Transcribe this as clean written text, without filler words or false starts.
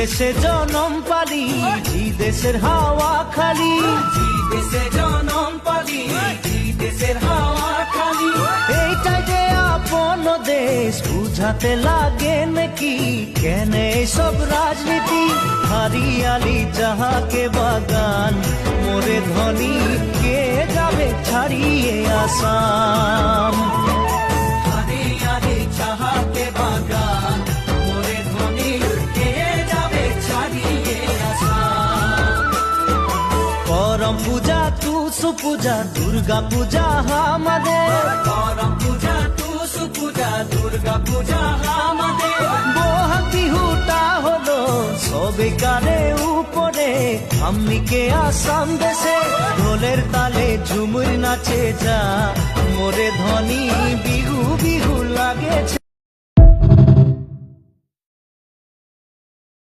দেশে জনম পালি দেশের হাওয়া খালি, দেশে জনম পালি দেশের হাওয়া খালি। এইটাই যে আপন দেশ বুঝাতে লাগে নাকি, কেন সব রাজনীতি হারিয়ালি যাহাকে বাগান, মোরে ধনী কে যাবে ছাড়িয়ে আসাম। হারিয়ালি যাহাকে বাগান, মোরে ধনী কে যাবে ছাড়িয়ে আসাম। করম পূজা তুসু পূজা দুর্গা পূজা আমাদের, করম পূজা টুসু পূজা দুর্গা পূজা আমাদের। বহাগ বিহুটা হলো সবে কারে উপরে, আমনিকে আসাম দেশে ঢোলের তালে ঝুমুর নাচে যা, মোরে ধনী বিহু বিহু লাগে।